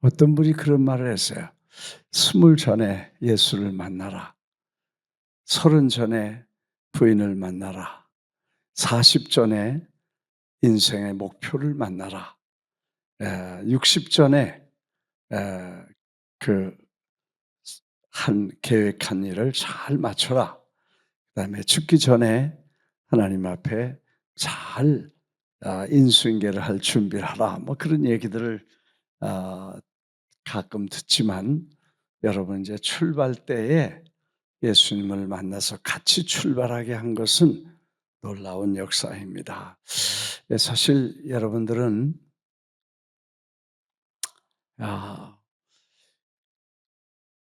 어떤 분이 그런 말을 했어요. 20 전에 예수를 만나라. 30 전에 부인을 만나라. 40 전에 인생의 목표를 만나라. 60 전에 그 계획한 일을 잘 마쳐라. 그다음에 죽기 전에 하나님 앞에 잘 인수인계를 할 준비를 하라. 뭐 그런 얘기들을 아 가끔 듣지만 여러분 이제 출발 때에 예수님을 만나서 같이 출발하게 한 것은 놀라운 역사입니다. 사실 여러분들은 아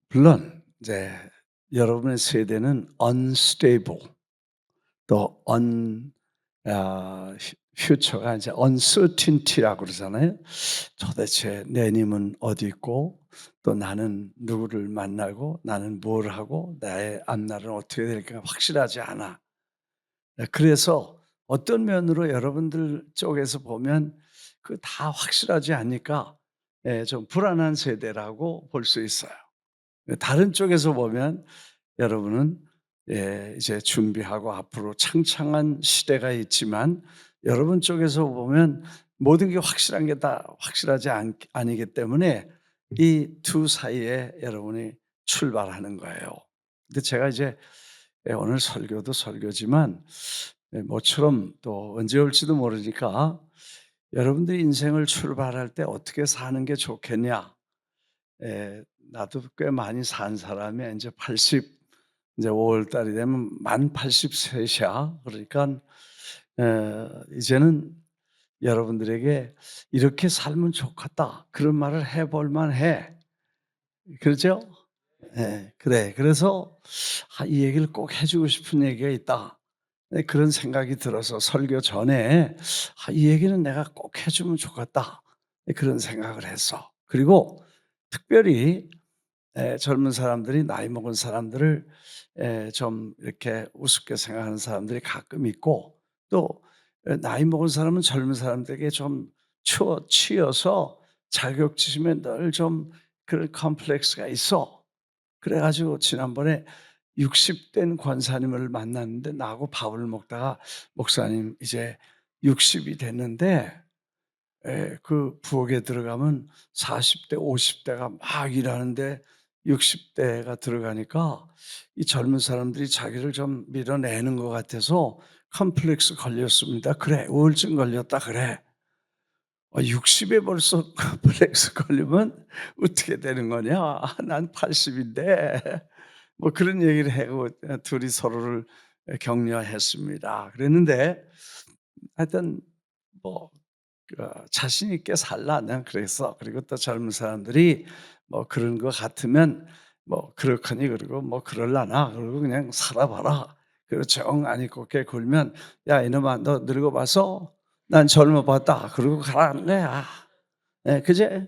물론 이제 여러분의 세대는 unstable 또 future가 이제 uncertainty라고 그러잖아요. 도대체 내님은 어디 있고 또 나는 누구를 만나고 나는 뭘 하고 나의 앞날은 어떻게 될까 확실하지 않아. 그래서 어떤 면으로 여러분들 쪽에서 보면 그 다 확실하지 않으니까 좀 불안한 세대라고 볼 수 있어요. 다른 쪽에서 보면 여러분은 이제 준비하고 앞으로 창창한 시대가 있지만 여러분 쪽에서 보면 모든 게 확실한 게 다 확실하지 아니기 때문에 이 두 사이에 여러분이 출발하는 거예요. 근데 제가 이제 오늘 설교도 설교지만 모처럼 또 언제 올지도 모르니까 여러분들이 인생을 출발할 때 어떻게 사는 게 좋겠냐. 나도 꽤 많이 산 사람이야. 인제 80 이제 5월 달이 되면 만 83 이야. 그러니깐 이제는 여러분들에게 "이렇게 살면 좋겠다." 그런 말을 해볼 만해. 그렇죠? 그래. 그래서 이 얘기를 꼭 해 주고 싶은 얘기가 있다. 그런 생각이 들어서 설교 전에 '이 얘기는 내가 꼭 해 주면 좋겠다.' 그런 생각을 했어. 그리고 특별히 젊은 사람들이 나이 먹은 사람들을 좀 이렇게 우습게 생각하는 사람들이 가끔 있고 또 나이 먹은 사람은 젊은 사람들에게 좀 치여서 자격지심에 늘 좀 그런 컴플렉스가 있어. 그래 가지고 지난번에 60된 권사님을 만났는데 나하고 밥을 먹다가 "목사님 이제 60이 됐는데" 그 부엌에 들어가면 40 대 50 대가 막 일하는데 60 대가 들어가니까 이 젊은 사람들이 자기를 좀 밀어내는 것 같아서 "컴플렉스 걸렸습니다." "그래. 우울증 걸렸다." 그래. 60에 벌써 컴플렉스 걸리면 어떻게 되는 거냐. 난 80 인데." 뭐 그런 얘기를 하고 둘이 서로를 격려했습니다. 그랬는데 하여튼 뭐 자신 있게 살라 난 그랬어. 그리고 또 젊은 사람들이 뭐 그런 것 같으면 뭐 그렇거니 그러고 뭐 그럴라나 그러고 그냥 살아봐라. 그리고 정 안 입고 게 굴면 "야 이놈아 너 늙어 봐서 난 젊어 봤다." 그러고 가라는 거야. 그지?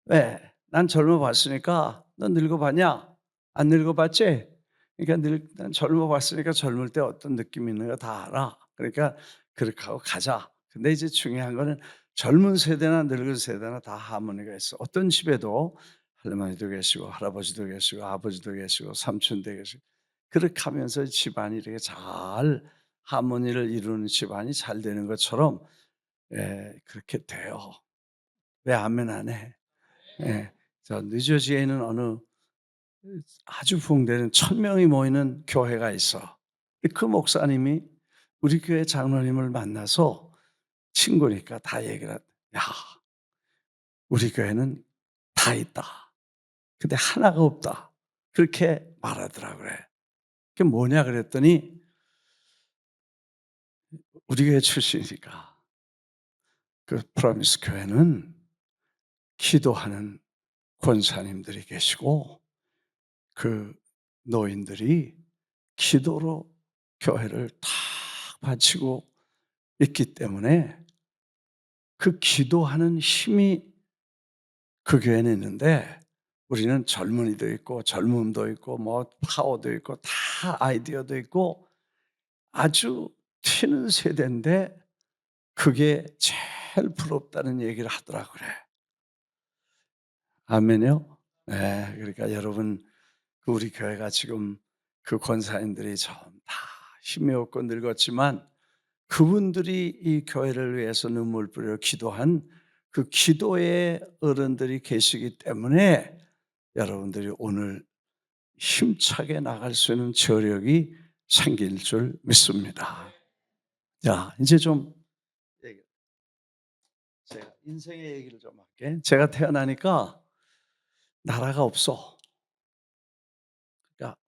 왜? "난 젊어 봤으니까 너 늙어 봤냐? 안 늙어 봤지? 그러니까 난 젊어 봤으니까 젊을 때 어떤 느낌이 있는가 다 알아. 그러니까 그렇게 하고 가자." 근데 이제 중요한 거는 젊은 세대나 늙은 세대나 다 하모니가 있어. 어떤 집에도 할머니도 계시고 할아버지도 계시고 아버지도 계시고 삼촌도 계시고 그렇게 하면서 집안이 이렇게 잘 하모니를 이루는 집안이 잘 되는 것처럼 그렇게 돼요. 왜 아멘 안 해? 예. 저 뉴저지에 있는 어느 아주 부흥되는 1,000 명이 모이는 교회가 있어. 근데 그 목사님이 우리 교회 장로님을 만나서 친구니까 다 얘기를 "야 우리 교회는 다 있다. 근데 하나가 없다." 그렇게 말하더라 그래. 그게 뭐냐 그랬더니 우리 교회 출신이니까 그 프로미스 교회는 기도하는 권사님들이 계시고 그 노인들이 기도로 교회를 탁 바치고 있기 때문에 그 기도하는 힘이 그 교회는 있는데 우리는 젊은이도 있고 젊음도 있고 뭐 파워도 있고 다 아이디어도 있고 아주 튀는 세대인데 그게 제일 부럽다는 얘기를 하더라 그래. 아멘이요? 네. 그러니까 여러분 우리 교회가 지금 그 권사님들이 좀 다 힘이 없고 늙었지만 그분들이 이 교회를 위해서 눈물 뿌려 기도한 그 기도의 어른들이 계시기 때문에 여러분들이 오늘 힘차게 나갈 수 있는 저력이 생길 줄 믿습니다. 자, 이제 좀 얘기 제가 인생의 얘기를 좀 할게. 제가 태어나니까 나라가 없어. 그러니까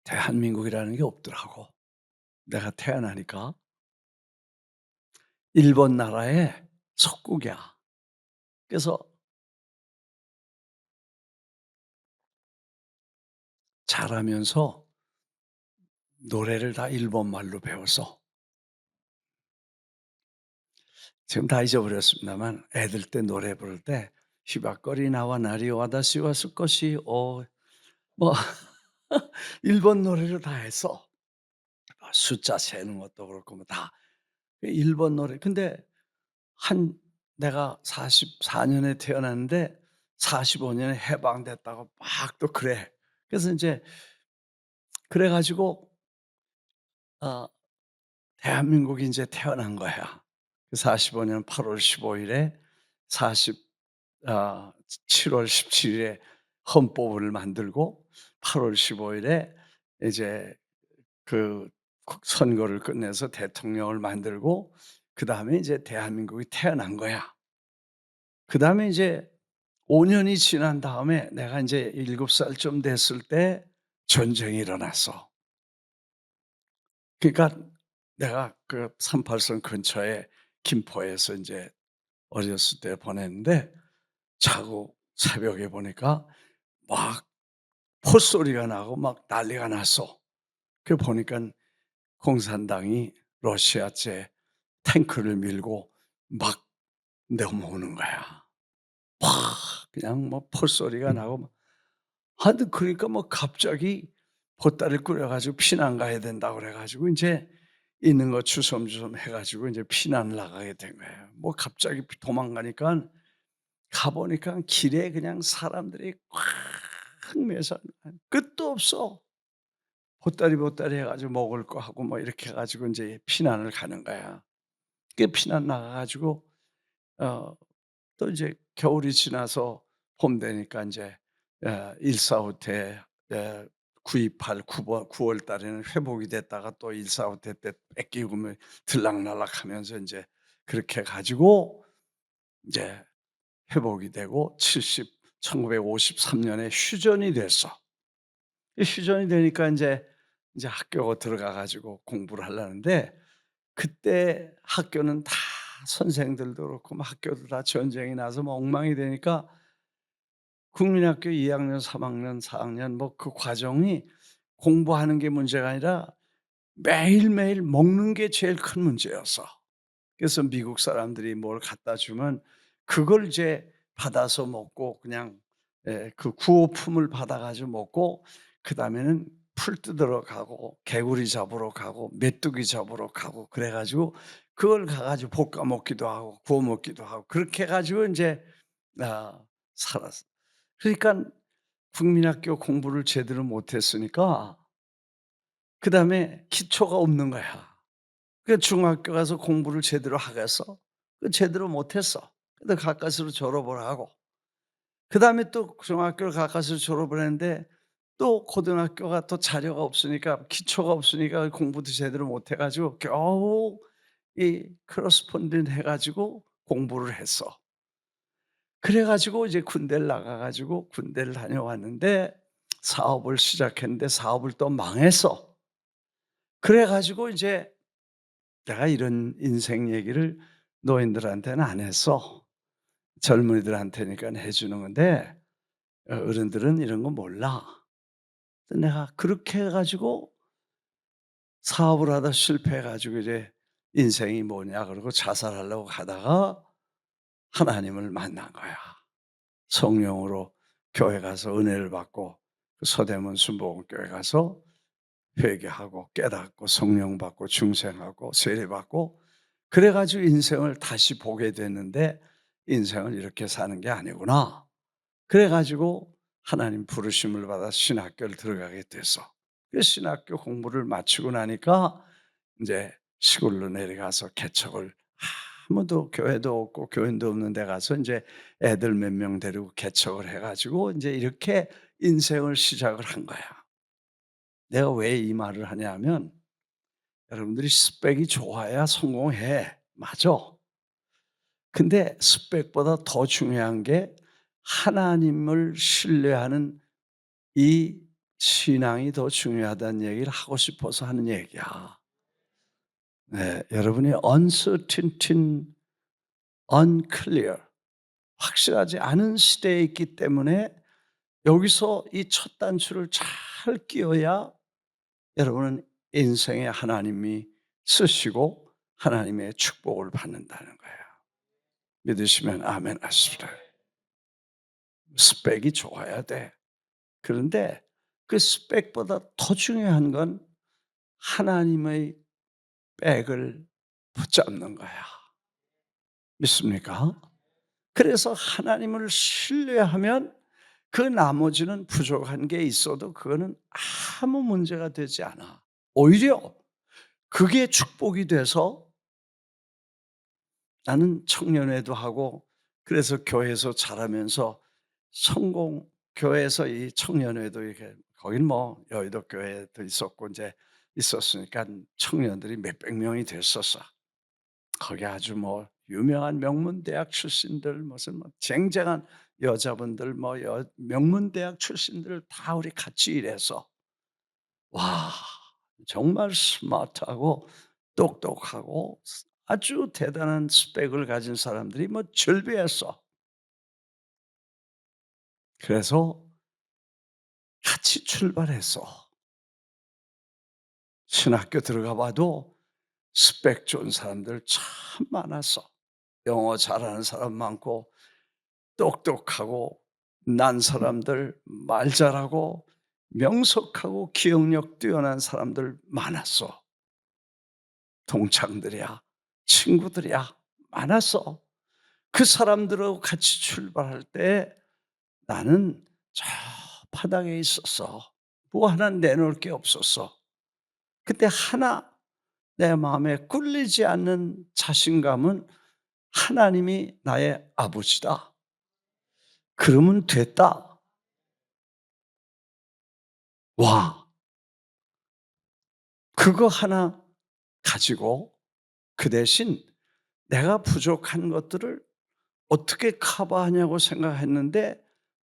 대한민국이라는 게 없더라고. 내가 태어나니까 일본 나라의 속국이야. 그래서 자라면서 노래를 다 일본 말로 배워서 지금 다 잊어버렸습니다만 애들 때 노래 부를 때 히바꺼리 나와 나리 와다시 와스 것이 뭐 일본 노래를 다 했어. 숫자 세는 것도 그렇고 뭐 다 일본 노래. 근데 한 내가 44 년에 태어났는데 45 년에 해방됐다고 막 또 그래. 그래서 인제 그래 가지고 어 대한민국이 인제 태어난 거야. 그 45년 8월 15 일에 40 7월 17 일에 헌법을 만들고 8월 15 일에 이제 그 선거를 끝내서 대통령을 만들고 그다음에 이제 대한민국이 태어난 거야. 그다음에 이제 5 년이 지난 다음에 내가 인제 7 살쯤 됐을 때 전쟁이 일어났어. 그러니까 내가 그 38선 근처에 김포에서 인제 어렸을 때 보냈는데 자고 새벽에 보니까 막 포소리가 나고 막 난리가 났어. 그 보니깐 공산당이 러시아제 탱크를 밀고 막 넘어오는 거야. 팍 그냥 뭐 포소리가 나고 막 하여튼 그러니까 뭐 갑자기 보따리를 꾸려 가지고 피난 가야 된다고 그래 가지고 인제 있는 거 주섬주섬 해 가지고 인제 피난을 나가게 된 거예요. 뭐 갑자기 도망가니깐 가 보니깐 길에 그냥 사람들이 꽉 매서 끝도 없어. 보따리 해 가지고 먹을 거 하고 뭐 이렇게 해 가지고 인제 피난을 가는 거야. 그 피난 나가 가지고 어 또 이제 겨울이 지나서 봄 되니까 인제 145태 928 9월 달에는 회복이 됐다가 또 145태 때 뺏기고 뭐 들락날락하면서 인제 그렇게 해 가지고 인제 회복이 되고 1953 년에 휴전이 됐어. 이 휴전이 되니까 인제 학교 들어가 가지고 공부를 하려는데 그때 학교는 다 선생들도 그렇고 막 학교도 다 전쟁이 나서 뭐 엉망이 되니까 국민학교 2 학년, 3 학년, 4 학년 뭐 그 과정이 공부하는 게 문제가 아니라 매일매일 먹는 게 제일 큰 문제였어. 그래서 미국 사람들이 뭘 갖다 주면 그걸 이제 받아서 먹고 그냥 그 구호품을 받아 가지고 먹고 그다음에는 풀 뜯으러 가고 개구리 잡으러 가고 메뚜기 잡으러 가고 그래 가지고 그걸 가 가지고 볶아 먹기도 하고 구워 먹기도 하고 그렇게 해 가지고 인제 아 살았어. 그러니깐 국민학교 공부를 제대로 못 했으니까 그다음에 기초가 없는 거야. 그 중학교 가서 공부를 제대로 하겠어? 그 제대로 못 했어. 근데 가까스로 졸업을 하고 그다음에 또 중학교를 가까스로 졸업을 했는데 또 고등학교가 또 자료가 없으니까 기초가 없으니까 공부도 제대로 못 해 가지고 겨우 이 커러스폰딩 해 가지고 공부를 했어. 그래 가지고 이제 군대를 나가 가지고 군대를 다녀왔는데 사업을 시작했는데 사업을 또 망했어. 그래 가지고 이제 내가 이런 인생 얘기를 노인들한테는 안 했어. 젊은이들한테니까 해 주는 건데 어른들은 이런 거 몰라. 그래서 내가 그렇게 해 가지고 사업을 하다 실패해 가지고 이제 '인생이 뭐냐.' 그러고 자살하려고 가다가 하나님을 만난 거야. 성령으로 교회 가서 은혜를 받고 그 서대문 순복음교회 가서 회개하고 깨닫고 성령 받고 중생하고 세례 받고 그래 가지고 인생을 다시 보게 됐는데 '인생을 이렇게 사는 게 아니구나.' 그래 가지고 하나님 부르심을 받아 신학교를 들어가게 돼서 그 신학교 공부를 마치고 나니까 인제 시골로 내려가서 개척을 아무도 교회도 없고 교인도 없는 데 가서 인제 애들 몇 명 데리고 개척을 해 가지고 인제 이렇게 인생을 시작을 한 거야. 내가 왜 이 말을 하냐면 여러분들이 스펙이 좋아야 성공해. 맞아. 근데 스펙보다 더 중요한 게 하나님을 신뢰하는 이 신앙이 더 중요하다는 얘기를 하고 싶어서 하는 얘기야. 네. 여러분이 uncertain, unclear 확실하지 않은 시대에 있기 때문에 여기서 이 첫 단추를 잘 끼워야 여러분은 인생에 하나님이 쓰시고 하나님의 축복을 받는다는 거예요. 믿으시면 아멘 하십시다. 스펙이 좋아야 돼. 그런데 그 스펙보다 더 중요한 건 하나님의 백을 붙잡는 거야. 믿습니까? 그래서 하나님을 신뢰하면 그 나머지는 부족한 게 있어도 그거는 아무 문제가 되지 않아. 오히려 그게 축복이 돼서 나는 청년회도 하고 그래서 교회에서 자라면서 성공 교회에서 이 청년회도 이렇게 거긴 뭐 여의도 교회도 있었고 인제 있었으니까 청년들이 몇백 명이 됐었어. 거기 아주 뭐 유명한 명문대학 출신들 무슨 뭐 쟁쟁한 여자분들 뭐 명문대학 출신들 다 우리 같이 일해서 와 정말 스마트하고 똑똑하고 아주 대단한 스펙을 가진 사람들이 뭐 즐비했어. 그래서 같이 출발해서 신학교 들어가 봐도 스펙 좋은 사람들 참 많았어. 영어 잘하는 사람 많고 똑똑하고 난 사람들 말 잘하고 명석하고 기억력 뛰어난 사람들 많았어. 동창들이야, 친구들이야 많았어. 그 사람들하고 같이 출발할 때 나는 저 바닥에 있었어. 뭐 하나 내놓을 게 없었어. 근데 하나 내 마음에 꿀리지 않는 자신감은 하나님이 나의 아버지다. 그러면 됐다. 와, 그거 하나 가지고 그 대신 내가 부족한 것들을 어떻게 커버하냐고 생각했는데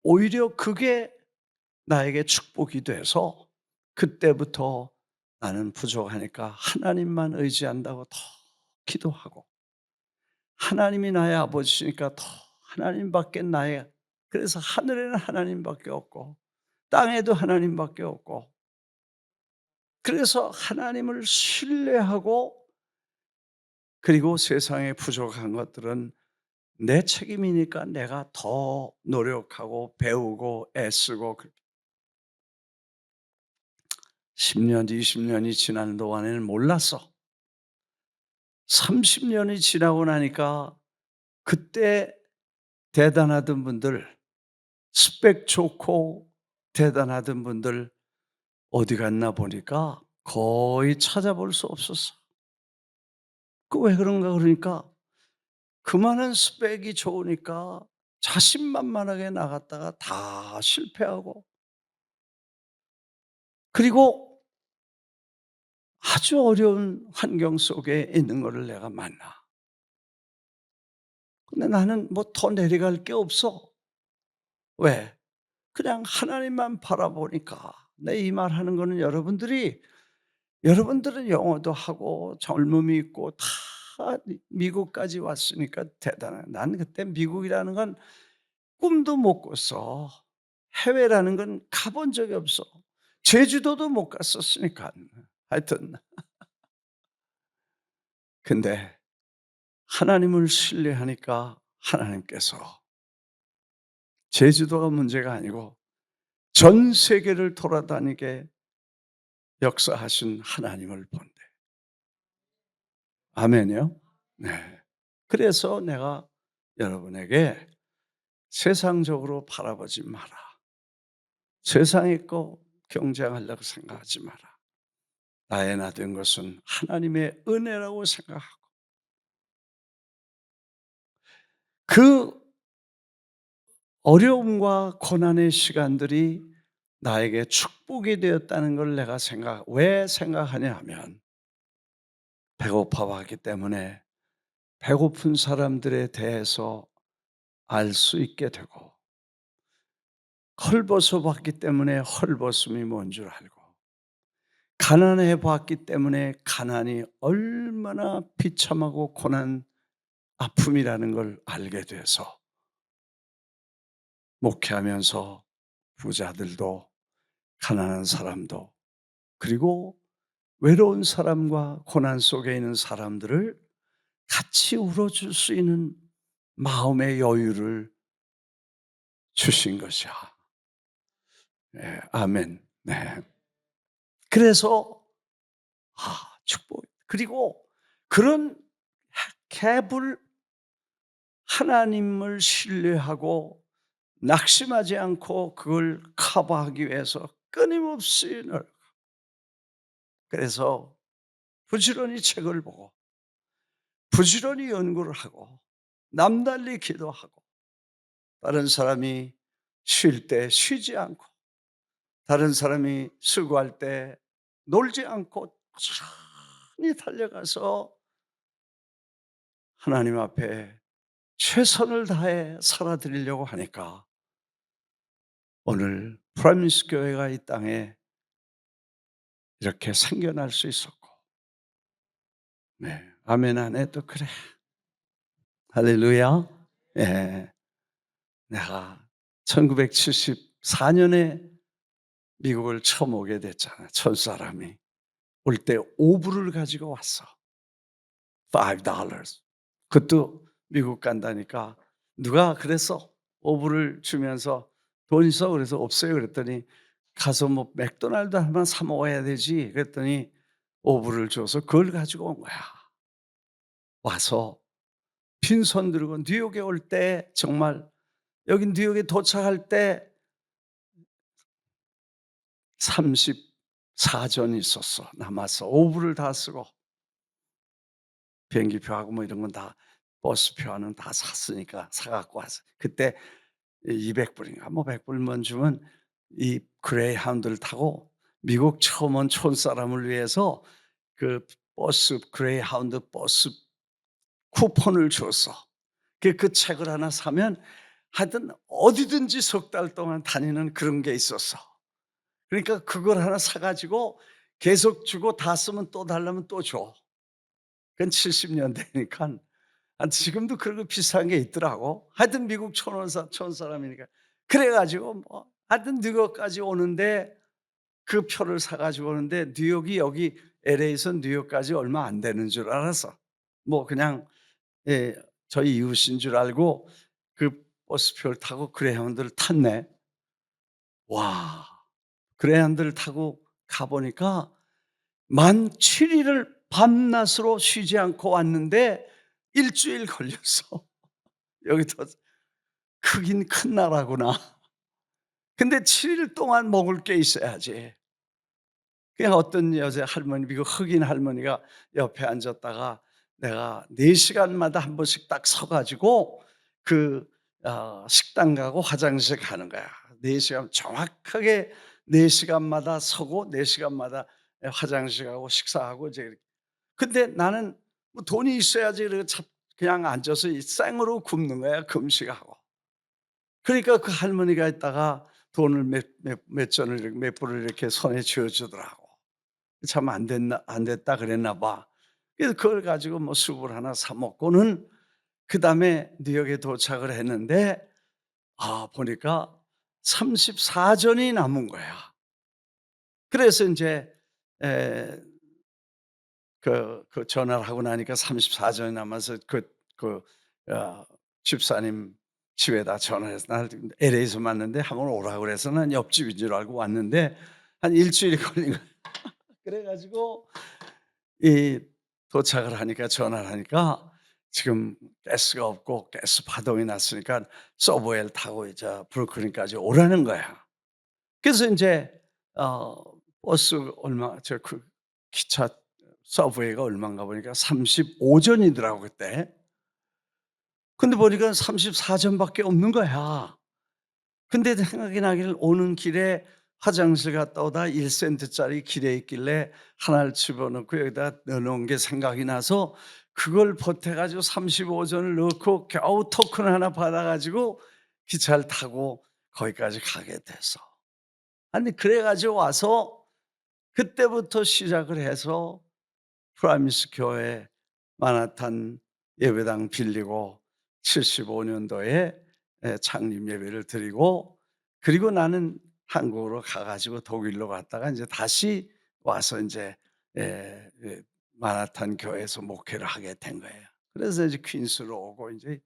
오히려 그게 나에게 축복이 돼서 그때부터 나는 부족하니까 하나님만 의지한다고 더 기도하고 하나님이 나의 아버지시니까 더 하나님밖에 나의 그래서 하늘에는 하나님밖에 없고 땅에도 하나님밖에 없고 그래서 하나님을 신뢰하고 그리고 세상에 부족한 것들은 내 책임이니까 내가 더 노력하고 배우고 애쓰고 10년, 20년이 지나는 동안에는 몰랐어. 30년이 지나고 나니까 그때 대단하던 분들, 스펙 좋고 대단하던 분들 어디 갔나 보니까 거의 찾아볼 수 없었어. 그 왜 그런가 그러니까 그 많은 스펙이 좋으니까 자신만만하게 나갔다가 다 실패하고 그리고 아주 어려운 환경 속에 있는 거를 내가 만나. 근데 나는 뭐 더 내려갈 게 없어. 왜? 그냥 하나님만 바라보니까. 내 이 말하는 거는 여러분들은 영어도 하고 젊음이 있고 다 미국까지 왔으니까 대단해. 난 그때 미국이라는 건 꿈도 못 꿨어. 해외라는 건 가본 적이 없어. 제주도도 못 갔었으니까. 하여튼 근데 하나님을 신뢰하니까 하나님께서 제주도가 문제가 아니고 전 세계를 돌아다니게 역사하신 하나님을 본대. 아멘이요? 네. 그래서 내가 여러분에게 세상적으로 바라보지 마라. 세상의 거 경쟁하려고 생각하지 마라. 나의 나 된 것은 하나님의 은혜라고 생각하고 그 어려움과 고난의 시간들이 나에게 축복이 되었다는 걸 내가 왜 생각하냐 하면 배고파 봤기 때문에 배고픈 사람들에 대해서 알 수 있게 되고 헐벗어 봤기 때문에 헐벗음이 뭔 줄 알고 가난해 봤기 때문에 가난이 얼마나 비참하고 고난 아픔이라는 걸 알게 돼서 목회하면서 부자들도 가난한 사람도 그리고 외로운 사람과 고난 속에 있는 사람들을 같이 울어줄 수 있는 마음의 여유를 주신 것이야. 네, 아멘. 네. 그래서 축복. 그리고 그런 갭을 하나님을 신뢰하고 낙심하지 않고 그걸 커버하기 위해서 끊임없이 그래서 부지런히 책을 보고 부지런히 연구를 하고 남달리 기도하고 다른 사람이 쉴 때 쉬지 않고 다른 사람이 수고할 때 놀지 않고 꾸준히 달려가서 하나님 앞에 최선을 다해 살아드리려고 하니까 오늘 프라미스 교회가 이 땅에 이렇게 생겨날 수 있었고 네. 아멘 안에 또 그래. 할렐루야. 예. 내가 1974년에 미국을 처음 오게 됐잖아. 첫사람이. 올 때 오불을 가지고 왔어. $5. 그것도 미국 간다니까 누가 그랬어. 오불을 주면서 "돈 있어?" 그래서 "없어요." 그랬더니 "가서 뭐 맥도날드 하나 사 먹어야 되지." 그랬더니 오불을 줘서 그걸 가지고 온 거야. 와서 빈손 들고 뉴욕에 올 때 정말 여기 뉴욕에 도착할 때 34전이 있었어. 남았어. 오불을 다 쓰고 비행기표하고 뭐 이런 건 다 버스표는 다 샀으니까 사 갖고 왔어. 그때 200불인가 뭐 100불만 주면 이 그레이하운드를 타고 미국 처음 온 촌사람을 위해서 그 버스 그레이하운드 버스 쿠폰을 줬어. 그 책을 하나 사면 하여튼 어디든지 석 달 동안 다니는 그런 게 있었어. 그러니까 그걸 하나 사 가지고 계속 주고 다 쓰면 또 달라면 또 줘. 그건 70년대니깐 지금도 그런 거 비슷한 게 있더라고. 하여튼 미국 촌사람이니까. 그래 가지고 뭐 하여튼 뉴욕까지 오는데 그 표를 사 가지고 오는데 뉴욕이 여기 LA에서 뉴욕까지 얼마 안 되는 줄 알았어. 뭐 그냥 예 저희 이웃인 줄 알고 그 버스표를 타고 그레이하운드를 탔네. 와. 그레이하운드를 타고 가 보니까 만 7 일을 밤낮으로 쉬지 않고 왔는데 일 주일 걸렸어. 여기도 크긴 큰 나라구나. 근데 7일 동안 먹을 게 있어야지. 그냥 어떤 여자 할머니 미국 흑인 할머니가 옆에 앉았다가 내가 4 시간마다 한 번씩 딱 서 가지고 그 식당 가고 화장실 가는 거야. 4 시간 정확하게 4 시간마다 서고 4 시간마다 화장실 가고 식사하고 이제 이렇게. 근데 나는 뭐 돈이 있어야지 그래 그냥 앉아서 이 생으로 굶는 거야 금식하고. 그러니까 그 할머니가 있다가 돈을 몇 전을 몇 불을 이렇게 손에 쥐어 주더라고. 참 안 됐다 그랬나 봐. 그래서 그걸 가지고 뭐 숲을 하나 사 먹고는 그다음에 뉴욕에 도착을 했는데 보니까 34전이 남은 거야. 그래서 인제 에 전화를 하고 나니까 34전이 남아서 어 집사님 집에다 전화해서 "나 LA에서 만났는데 한번 오라고 그래서 난 옆집인 줄 알고 왔는데 한 일 주일이 걸린 거야." 그래 가지고 이 도착을 하니까 전화를 하니까 지금 가스가 없고 가스 파동이 났으니까 서브웨이를 타고 이제 브루클린까지 오라는 거야. 그래서 인제 어 버스 얼마 기차 서브웨이가 얼만가 보니까 35 전이더라고 그때. 근데 보니까 34 전밖에 없는 거야. 근데 생각이 나기를 오는 길에 화장실 갔다 오다 1 센트짜리 길에 있길래 하나를 집어넣고 여기다 넣어 놓은 게 생각이 나서 그걸 보태 가지고 35 전을 넣고 겨우 토큰 하나 받아 가지고 기차를 타고 거기까지 가게 됐어. 아니 그래 가지고 와서 그때부터 시작을 해서 프라미스 교회 마나탄 예배당 빌리고 75 년도에 창립 예배를 드리고 그리고 나는 한국으로 가 가지고 독일로 갔다가 인제 다시 와서 인제 마나탄 교회에서 목회를 하게 된 거예요. 그래서 이제 퀸스로 오고 인제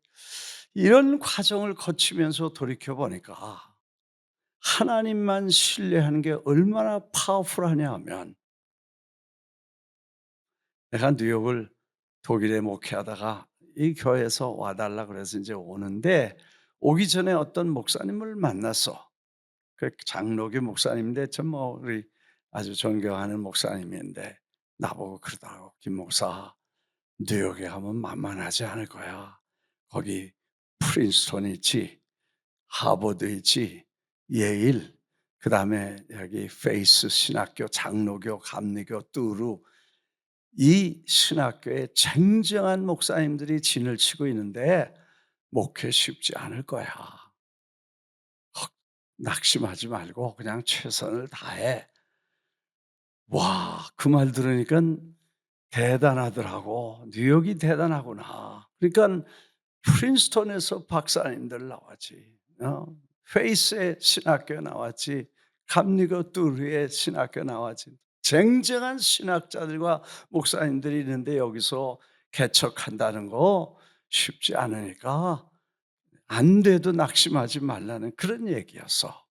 이런 과정을 거치면서 돌이켜 보니까 하나님만 신뢰하는 게 얼마나 파워풀하냐 하면 내가 뉴욕을 독일에 목회하다가 이 교회에서 와 달라 그래서 인제 오는데 오기 전에 어떤 목사님을 만났어. 그 장로교 목사님인데 저 뭐 우리 아주 존경하는 목사님인데 나보고 그러더라고. "김 목사 뉴욕에 가면 만만하지 않을 거야. 거기 프린스턴 있지, 하버드 있지, 예일, 그다음에 여기 페이스 신학교, 장로교, 감리교, 뚜루 이 신학교에 쟁쟁한 목사님들이 진을 치고 있는데 목회 쉽지 않을 거야. 낙심하지 말고 그냥 최선을 다해." 와 그 말 들으니깐 대단하더라고. 뉴욕이 대단하구나. 그러니깐 프린스턴에서 박사님들 나왔지. 페이스의 신학교 나왔지. 감리교 뚜르의 신학교 나왔지. 쟁쟁한 신학자들과 목사님들이 있는데 여기서 개척한다는 거 쉽지 않으니까 안 돼도 낙심하지 말라는 그런 얘기였어.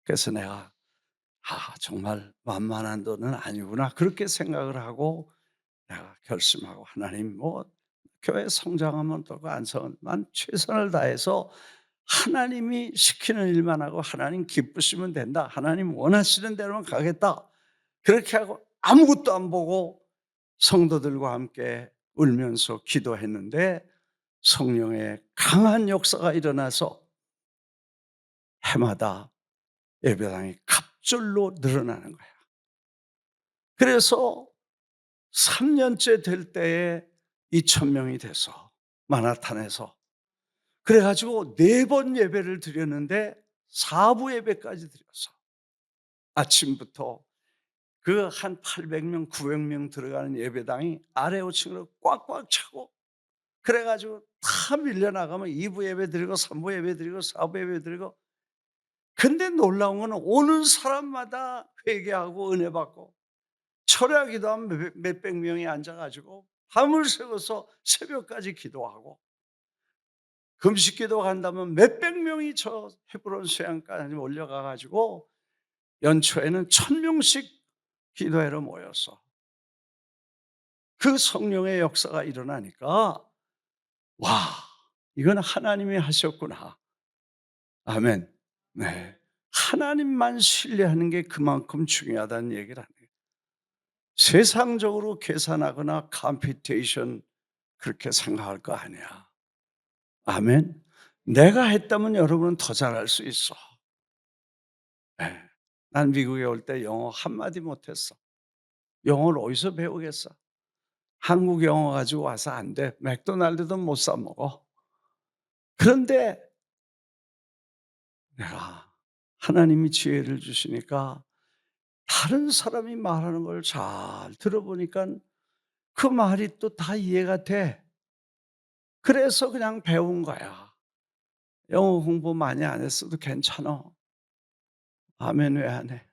그래서 내가 '아 정말 만만한 돈은 아니구나.' 그렇게 생각을 하고 내가 결심하고 '하나님 뭐 교회 성장하면 되고 안 성하면 최선을 다해서 하나님이 시키는 일만 하고 하나님 기쁘시면 된다. 하나님 원하시는 대로만 가겠다.' 그렇게 하고 아무것도 안 보고 성도들과 함께 울면서 기도했는데 성령의 강한 역사가 일어나서 해마다 예배당이 갑절로 늘어나는 거야. 그래서 3 년째 될 때에 2,000 명이 돼서 마나탄에서 그래 가지고 4번 예배를 드렸는데 4부 예배까지 드렸어. 아침부터 그 한 800 명, 900명 들어가는 예배당이 아래 5층으로 꽉꽉 차고 그래 가지고 다 밀려 나가면 2부 예배 드리고 3부 예배 드리고 4부 예배 드리고 근데 놀라운 거는 오는 사람마다 회개하고 은혜 받고 철야기도 하면 몇백 명이 앉아 가지고 밤을 새워서 새벽까지 기도하고 금식기도 간다면 몇백 명이 저 헤브론 수양까지 몰려가 가지고 연초에는 1,000 명씩 기도회로 모였어. 그 성령의 역사가 일어나니까 '와 이건 하나님이 하셨구나.' 아멘. 네. 하나님만 신뢰하는 게 그만큼 중요하다는 얘기를 하는 거예요. 세상적으로 계산하거나 컴피티션 그렇게 생각할 거 아니야. 아멘. 내가 했다면 여러분은 더 잘할 수 있어. 예. 난 미국에 올 때 영어 한마디 못했어. 영어를 어디서 배우겠어. 한국 영어 가지고 와서 안 돼. 맥도날드도 못 사 먹어. 그런데 내가 하나님이 지혜를 주시니까 다른 사람이 말하는 걸 잘 들어보니깐 그 말이 또 다 이해가 돼. 그래서 그냥 배운 거야. 영어 공부 많이 안 했어도 괜찮아. 아멘 왜 안 해?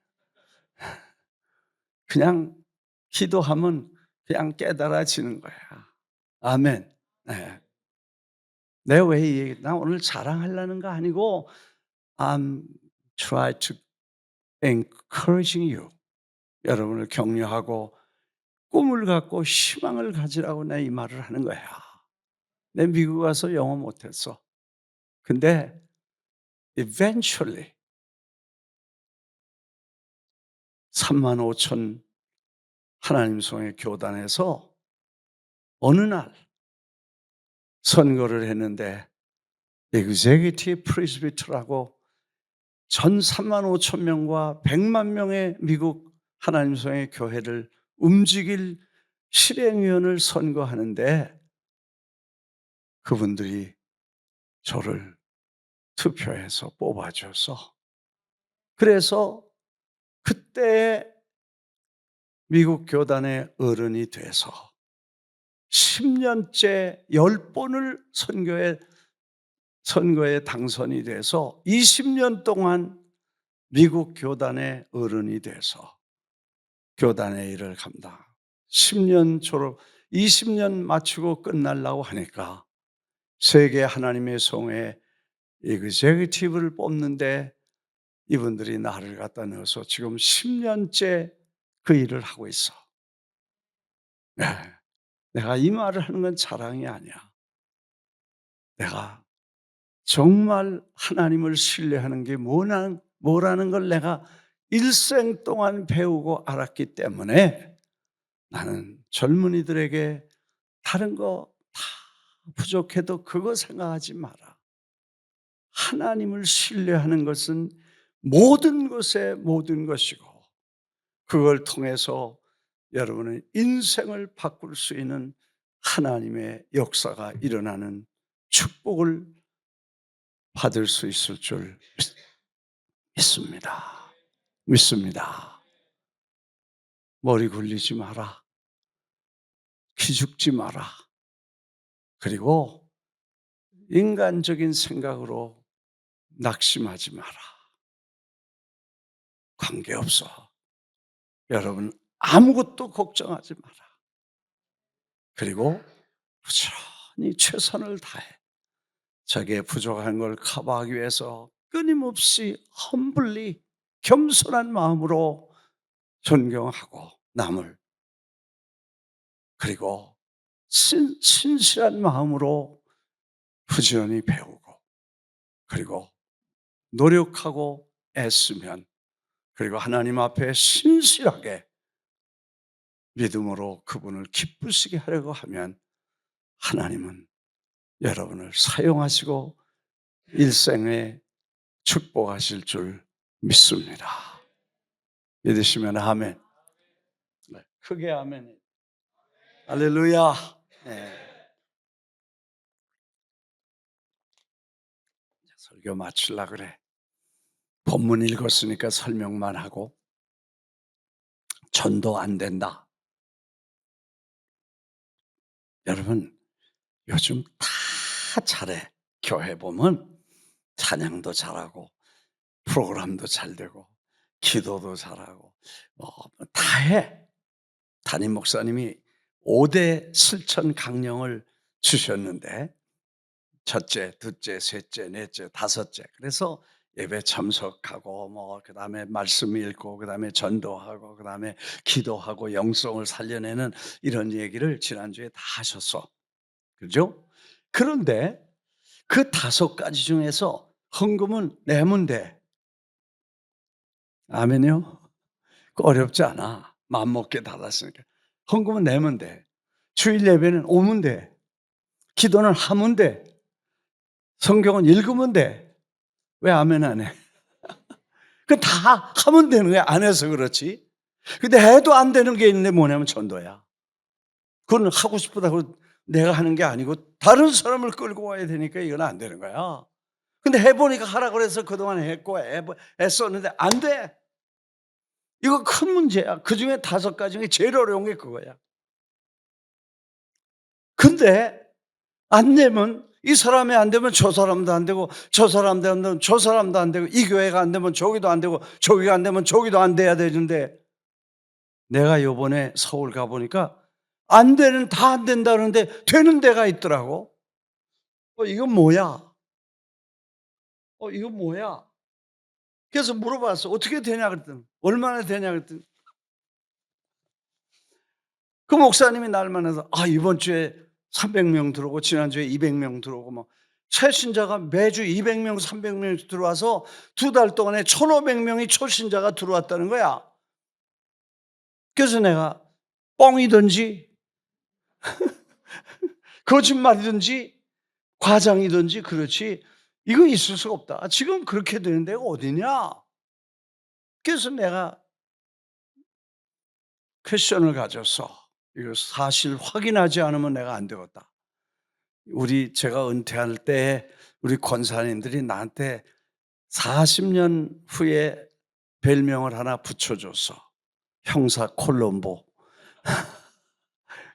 그냥 기도하면 그냥 깨달아지는 거야. 아멘. 네. 내가 왜 이 얘기 나 오늘 자랑하려는 거 아니고 I'm try to encouraging you. 여러분을 격려하고 꿈을 갖고 희망을 가지라고 내가 이 말을 하는 거야. 내 미국 가서 영어 못했어. 근데 eventually 35,000 하나님 성의 교단에서 어느 날 선거를 했는데 executive presbyter라고 전 35,000명과 100만 명의 미국 하나님 성의 교회를 움직일 실행위원을 선거하는데 그분들이 저를 투표해서 뽑아줘서, 그래서 그때 미국 교단의 어른이 돼서 10년째 10번을 선거에 당선이 돼서 20년 동안 미국 교단의 어른이 돼서 교단의 일을 감당. 10년 졸업, 20년 마치고 끝날라고 하니까 세계 하나님의 성회 에그제큐티브를 뽑는데 이분들이 나를 갖다 넣어서 지금 10년째 그 일을 하고 있어. 네. 내가 이 말을 하는 건 자랑이 아니야. 내가 정말 하나님을 신뢰하는 게 뭐라는 걸 내가 일생 동안 배우고 알았기 때문에 나는 젊은이들에게 다른 거 다 부족해도 그거 생각하지 마라. 하나님을 신뢰하는 것은 모든 것의 모든 것이고 그걸 통해서 여러분의 인생을 바꿀 수 있는 하나님의 역사가 일어나는 축복을 받을 수 있을 줄 믿습니다. 믿습니다. 머리 굴리지 마라. 기죽지 마라. 그리고 인간적인 생각으로 낙심하지 마라. 관계없어. 여러분 아무것도 걱정하지 마라. 그리고 부지런히 최선을 다해 자기의 부족한 걸 커버하기 위해서 끊임없이 험블리 겸손한 마음으로 존경하고 남을, 그리고 신실한 마음으로 부지런히 배우고 그리고 노력하고 애쓰면, 그리고 하나님 앞에 신실하게 믿음으로 그분을 기쁘시게 하려고 하면 하나님은 여러분을 사용하시고 일생에 축복하실 줄 믿습니다. 믿으시면 아멘. 네, 크게 아멘. 할렐루야. 네. 설교 마치려고 그래. 본문 읽었으니까 설명만 하고 전도 안 된다. 여러분 요즘 다 잘해. 교회 보면 찬양도 잘하고 프로그램도 잘 되고 기도도 잘하고 다 해. 담임 목사님이 5대 실천 강령을 주셨는데 첫째, 둘째, 셋째, 넷째, 다섯째. 그래서 예배 참석하고 그다음에 말씀 읽고 그다음에 전도하고 그다음에 기도하고 영성을 살려내는 이런 얘기를 지난주에 다 하셨어. 그죠? 그런데 그 5가지 중에서 헌금은 내면 돼. 아멘요? 어렵지 않아. 맘먹게 달았으니까. 헌금은 내면 돼. 주일 예배는 오면 돼. 기도는 하면 돼. 성경은 읽으면 돼. 왜 아멘 안 해? 그 다 하면 되는 거야. 안 해서 그렇지. 근데 해도 안 되는 게 있는데 뭐냐면 전도야. 그건 하고 싶다고 내가 하는 게 아니고 다른 사람을 끌고 와야 되니까 이건 안 되는 거야. 근데 해보니까 하라 그래서 그동안 했고 애썼는데 안 돼. 이거 큰 문제야. 그 중에 5가지 중에 제일 어려운 게 그거야. 근데 안 되면 이 사람이 안 되면 저 사람도 안 되고 저 사람도 안 되면 저 사람도 안 되고 이 교회가 안 되면 저기도 안 되고 저기가 안 되면 저기도 안 돼야 되는데 내가 요번에 서울 가보니까 안 되는 다 안 된다는데 되는 데가 있더라고. 이건 뭐야? 이건 뭐야? 그래서 물어봤어. 어떻게 되냐 그랬더니 얼마나 되냐 그랬더니 그 목사님이 날 만나서 이번 주에 300명 들어오고 지난주에 200명 들어오고 뭐 새신자가 매주 200명, 300명씩 들어와서 2달 동안에 1,500명이 초신자가 들어왔다는 거야. 그래서 내가 뻥이든지 거짓말이든지 과장이든지 그렇지 이거 있을 수가 없다. 지금 그렇게 되는 데가 어디냐? 그래서 내가 퀘션을 가져서 이거 사실 확인하지 않으면 내가 안 되겠다. 제가 은퇴할 때 우리 권사님들이 나한테 40년 후에 별명을 하나 붙여줘서 형사 콜롬보.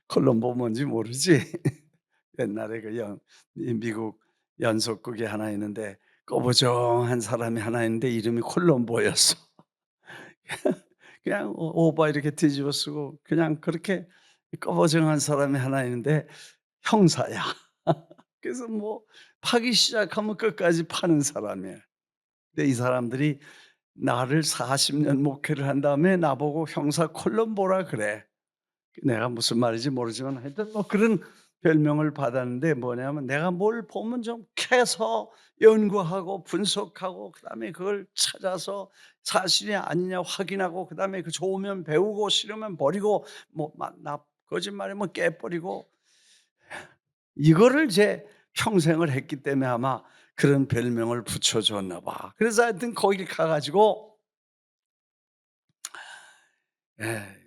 콜롬보 뭔지 모르지? 옛날에 이 미국 연속극이 하나 있는데 꺼부정한 사람이 하나 있는데 이름이 콜롬보였어. 그냥 오바 이렇게 뒤집어 쓰고 그냥 그렇게 꺼부정한 사람이 하나 있는데 형사야. 그래서 뭐 파기 시작하면 끝까지 파는 사람이에요. 근데 이 사람들이 나를 40년 목회를 한 다음에 나보고 형사 콜럼보라 그래. 내가 무슨 말인지 모르지만 하여튼 뭐 그런 별명을 받았는데 뭐냐면 내가 뭘 보면 좀 캐서 연구하고 분석하고 그다음에 그걸 찾아서 사실이 아니냐 확인하고 그다음에 그 좋으면 배우고 싫으면 버리고 뭐 나 거짓말이면 깨버리고 이거를 제 평생을 했기 때문에 아마 그런 별명을 붙여줬나 봐. 그래서 하여튼 거기 가 가지고 예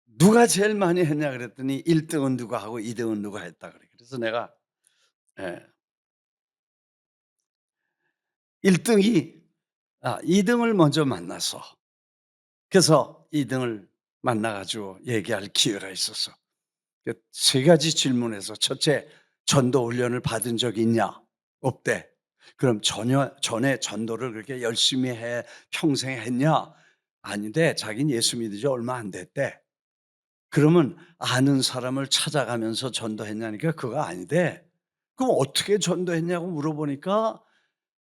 누가 제일 많이 했냐 그랬더니 1 등은 누가 하고 2 등은 누가 했다 그래. 그래서 내가 예 1 등이 2 등을 먼저 만났어. 그래서 2 등을 만나 가지고 얘기할 기회가 있었어. 그 3 가지 질문에서 첫째, "전도 훈련을 받은 적이 있냐?" "없대." "그럼 전에 전도를 그렇게 열심히 평생 했냐?" "아닌데 자기는 예수 믿은 지 얼마 안 됐대." 그러면 아는 사람을 찾아가면서 전도했냐니까 그거 아니대. 그럼 어떻게 전도했냐고 물어보니까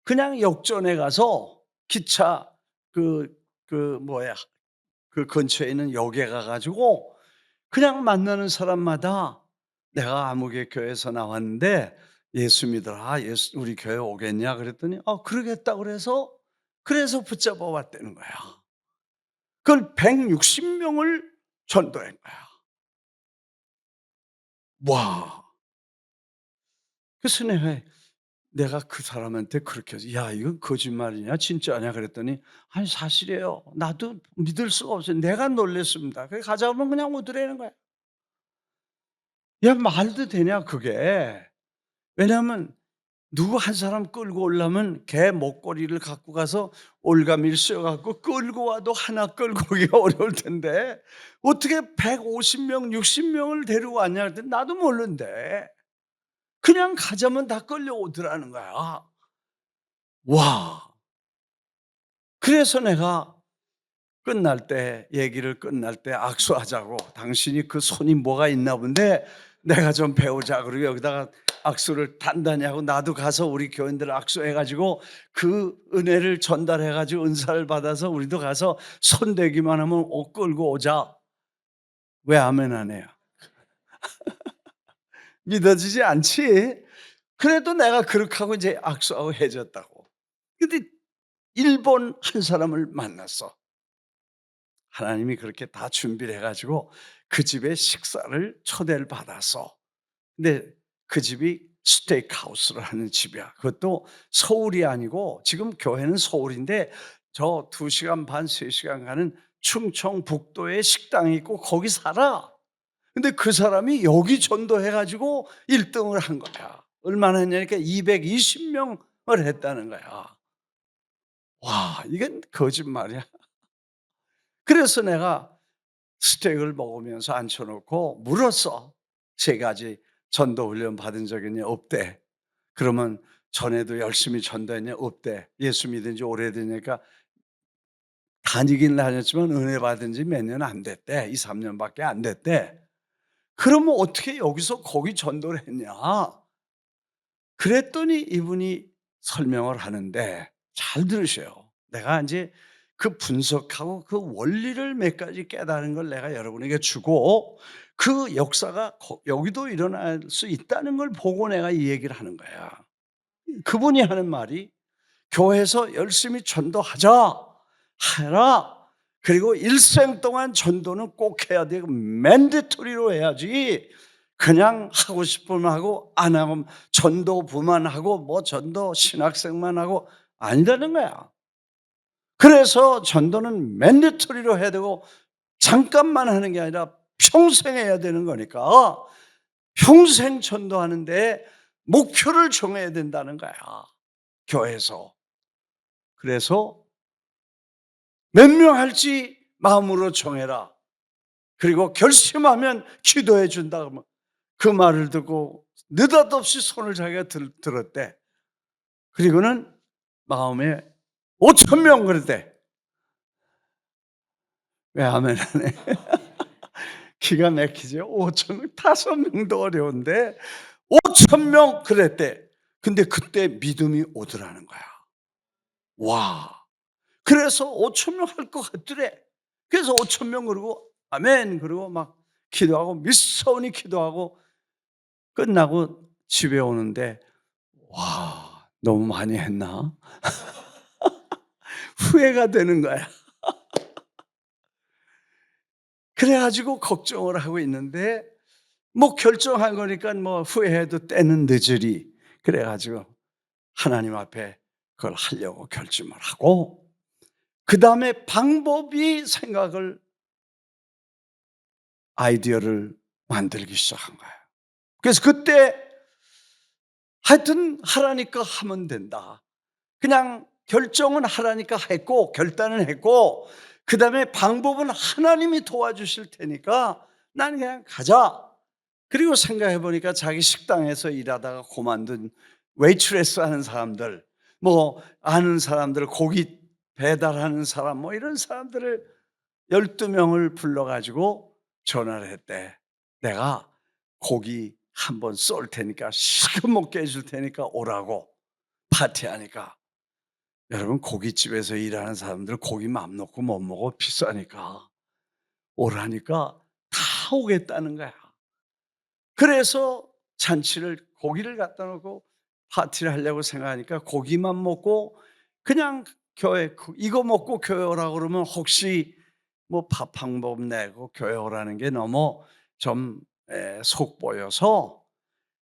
그냥 역전에 가서 기차 그 뭐야 그 근처에 있는 역에 가 가지고 그냥 만나는 사람마다 "내가 아무개 교회에서 나왔는데 예수 믿어라. 예수 우리 교회 오겠냐?" 그랬더니 그러겠다." 그래서 붙잡아 왔다는 거야. 그걸 160 명을 전도한 거야. 와. 그래서 내가 그 사람한테 그렇게 해서 "야 이건 거짓말이냐 진짜냐?" 그랬더니 "아니 사실이에요. 나도 믿을 수가 없어요." 내가 놀랐습니다. 그래 가져오면 그냥 오더라는 거야. 야 말도 되냐 그게. 왜냐하면 누구 한 사람 끌고 오려면 개 목걸이를 갖고 가서 올가미를 씌워 갖고 끌고 와도 하나 끌고 오기가 어려울 텐데 어떻게 150 명, 60 명을 데리고 왔냐 그랬더니 나도 모르는데 그냥 가자면 다 끌려오더라는 거야. 와. 그래서 내가 얘기를 끝날 때 악수하자고 "당신이 그 손이 뭐가 있나 본데 내가 좀 배우자." 그러고 여기다가 악수를 단단히 하고 나도 가서 우리 교인들 악수해 가지고 그 은혜를 전달해 가지고 은사를 받아서 우리도 가서 손대기만 하면 옷 끌고 오자. 왜 아멘 안 해요? 믿어지지 않지? 그래도 내가 그렇게 하고 이제 악수하고 헤어졌다고. 근데 일본 한 사람을 만났어. 하나님이 그렇게 다 준비를 해 가지고 그 집에 식사를 초대를 받아서 근데 그 집이 스테이크 하우스를 하는 집이야. 그것도 서울이 아니고 지금 교회는 서울인데 저 2 시간 반 3 시간 가는 충청북도에 식당이 있고 거기 살아. 근데 그 사람이 여기 전도해 가지고 1 등을 한 거야. 얼마나 했냐니까 220 명을 했다는 거야. 와 이건 거짓말이야. 그래서 내가 스테이크를 먹으면서 앉혀 놓고 물었어. 3 가지 "전도 훈련 받은 적 있냐?" "없대." 그러면 "전에도 열심히 전도했냐?" "없대." "예수 믿은 지 오래되니까 다니긴 다녔지만 은혜 받은 지 몇 년 안 됐대. 2-3 년밖에 안 됐대." "그러면 어떻게 여기서 거기 전도를 했냐?" 그랬더니 이분이 설명을 하는데 잘 들으셔요. 내가 인제 그 분석하고 그 원리를 몇 가지 깨달은 걸 내가 여러분에게 주고 그 역사가 여기도 일어날 수 있다는 걸 보고 내가 이 얘기를 하는 거야. 그분이 하는 말이 "교회에서 열심히 전도하자. 해라. 그리고 일생 동안 전도는 꼭 해야 되고 맨데토리로 해야지 그냥 하고 싶으면 하고 안 하면 전도부만 하고 뭐 전도 신학생만 하고 아니라는 거야. 그래서 전도는 맨데토리로 해야 되고 잠깐만 하는 게 아니라 평생 해야 되는 거니까 평생 전도하는데 목표를 정해야 된다는 거야, 교회에서. 그래서 몇 명 할지 마음으로 정해라. 그리고 결심하면 기도해 준다. 그러면 그 말을 듣고 느닷없이 손을 자기가 들었대. 그리고는 마음에 5천 명 그랬대. 왜 아멘 안 해? 기가 막히죠. 5천 명, 5명도 어려운데 5천 명 그랬대. 근데 그때 믿음이 오더라는 거야. 와. 그래서 5천 명 할 것 같더래. 그래서 5천 명 그러고 아멘 그러고 막 기도하고 믿사오니 기도하고 끝나고 집에 오는데 와, 너무 많이 했나? 후회가 되는 거야. 그래 가지고 걱정을 하고 있는데 뭐 결정한 거니까 뭐 후회해도 때는 늦으리. 그래 가지고 하나님 앞에 그걸 하려고 결심을 하고 그다음에 방법이 생각을 아이디어를 만들기 시작한 거예요. 그래서 그때 하여튼 하라니까 하면 된다. 그냥 결정은 하라니까 했고 결단은 했고 그다음에 방법은 하나님이 도와주실 테니까 나는 그냥 가자. 그리고 생각해 보니까 자기 식당에서 일하다가 그만둔 웨이트레스 하는 사람들, 뭐 아는 사람들, 고기 배달하는 사람 뭐 이런 사람들을 12명을 불러 가지고 전화를 했대. "내가 고기 한번 쏠 테니까 시큼 먹게 해줄 테니까 오라고. 파티하니까." 여러분 고깃집에서 일하는 사람들 고기 맘 놓고 못 먹어 비싸니까. 오라니까 다 오겠다는 거야. 그래서 잔치를 고기를 갖다 놓고 파티를 하려고 생각하니까 고기만 먹고 그냥 교회 이거 먹고 교회 오라고 그러면 혹시 뭐 밥 한 번 내고 교회 오라는 게 너무 좀 속보여서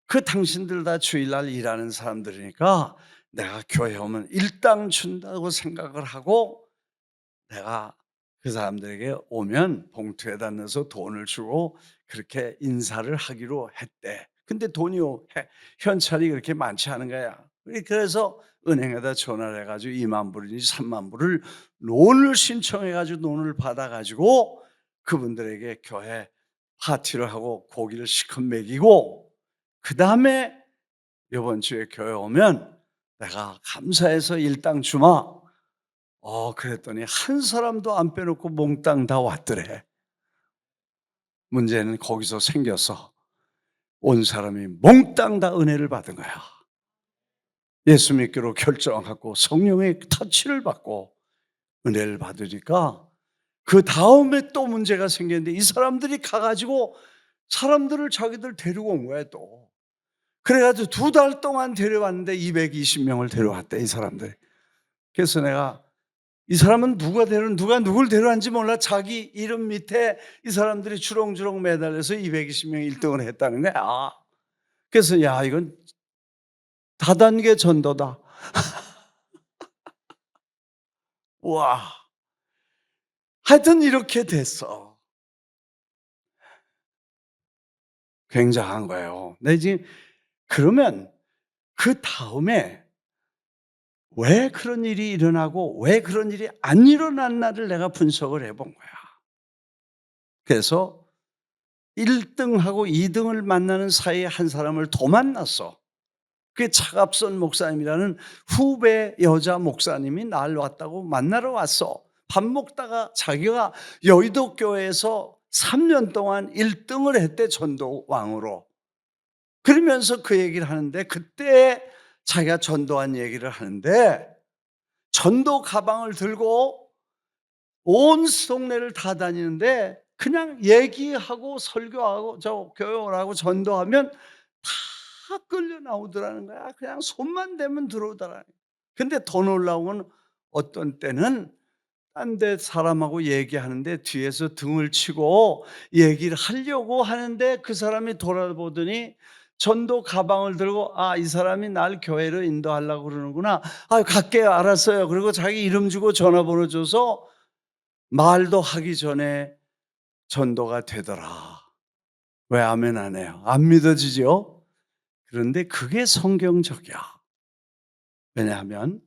그 당신들 다 주일날 일하는 사람들이니까 내가 교회 오면 일당 준다고 생각을 하고 내가 그 사람들에게 오면 봉투에다 넣어서 돈을 주고 그렇게 인사를 하기로 했대. 근데 돈이 현찰이 그렇게 많지 않은 거야. 그래서 은행에다 전화를 해 가지고 2만 불인지 3만 불을 론을 신청해 가지고 돈을 받아 가지고 그분들에게 교회 파티를 하고 고기를 시큼 먹이고 그다음에 "요번 주에 교회 오면 내가 감사해서 일당 주마." 그랬더니 한 사람도 안 빼놓고 몽땅 다 왔더래. 문제는 거기서 생겨서 온 사람이 몽땅 다 은혜를 받은 거야. 예수 믿기로 결정하고 성령의 터치를 받고 은혜를 받으니까 그다음에 또 문제가 생겼는데 이 사람들이 가 가지고 사람들을 자기들 데리고 온 거야 또. 그래 가지고 2달 동안 데려왔는데 220명을 데려왔대 이 사람들이. 그래서 내가 이 사람은 누가 누굴 데려왔는지 몰라 자기 이름 밑에 이 사람들이 주렁주렁 매달려서 220명이 1등을 했다는 거야. 그래서 야 이건 다단계 전도다. 와, 하여튼 이렇게 됐어. 굉장한 거예요. 내 지금 그러면 그다음에 왜 그런 일이 일어나고 왜 그런 일이 안 일어났나를 내가 분석을 해본 거야. 그래서 1 등하고 2 등을 만나는 사이에 한 사람을 더 만났어. 그게 차갑선 목사님이라는 후배 여자 목사님이 날 왔다고 만나러 왔어. 밥 먹다가 자기가 여의도 교회에서 3년 동안 1등을 했대 전도왕으로. 그러면서 그 얘기를 하는데 그때 자기가 전도한 얘기를 하는데 전도 가방을 들고 온 동네를 다 다니는데 그냥 얘기하고 설교하고 교육을 하고 전도하면 다 끌려 나오더라는 거야. 그냥 손만 대면 들어오더라는 거야. 근데 더 놀라운 건 어떤 때는 딴 데 사람하고 얘기하는데 뒤에서 등을 치고 얘기를 하려고 하는데 그 사람이 돌아보더니 전도 가방을 들고 '아, 이 사람이 날 교회로 인도하려고 그러는구나. 아, 갈게요. 알았어요.' 그리고 자기 이름 주고 전화번호 줘서 말도 하기 전에 전도가 되더라. 왜 아멘 안 해요? 안 믿어지죠? 그런데 그게 성경적이야. 왜냐하면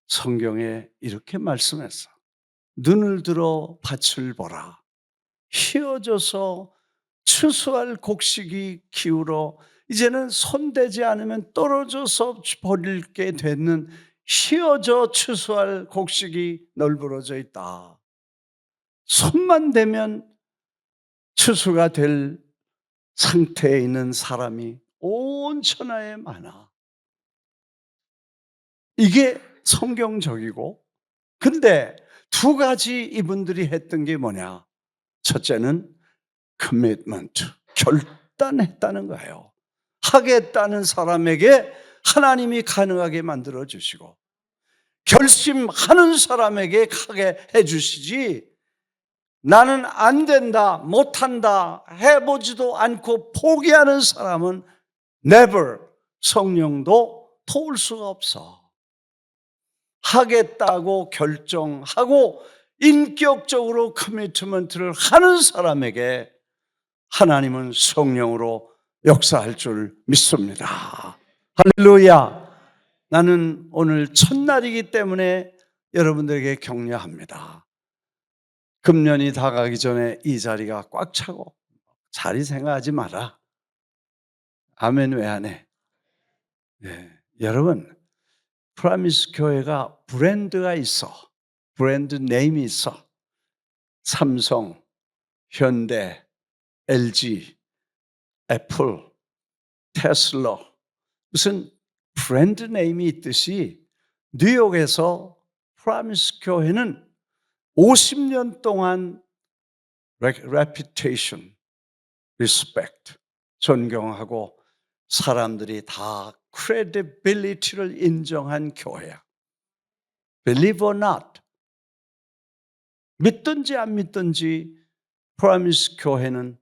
성경에 이렇게 말씀했어. 눈을 들어 밭을 보라. 휘어져서 추수할 곡식이 기울어 이제는 손대지 않으면 떨어져서 버릴 게 되는 휘어져 추수할 곡식이 널브러져 있다. 손만 대면 추수가 될 상태에 있는 사람이 온 천하에 많아. 이게 성경적이고, 근데 두 가지 이분들이 했던 게 뭐냐? 첫째는 commitment, 결단했다는 거예요. 하겠다는 사람에게 하나님이 가능하게 만들어 주시고, 결심하는 사람에게 하게 해 주시지, 나는 안 된다, 못한다, 해보지도 않고 포기하는 사람은 never 성령도 도울 수가 없어. 하겠다고 결정하고 인격적으로 커미트먼트를 하는 사람에게 하나님은 성령으로 역사할 줄 믿습니다. 할렐루야. 나는 오늘 첫날이기 때문에 여러분들에게 격려합니다. 금년이 다가기 전에 이 자리가 꽉 차고 자리 생각하지 마라. 아멘. 왜 안 해? 네. 여러분, 프라미스 교회가 브랜드가 있어. 브랜드 네임이 있어. 삼성, 현대, LG, 애플, 테슬라, 무슨 브랜드 네임이 있듯이 뉴욕에서 프라미스 교회는 50년 동안 reputation, respect, 존경하고 사람들이 다 credibility를 인정한 교회야. Believe or not, 믿든지 안 믿든지 프라미스 교회는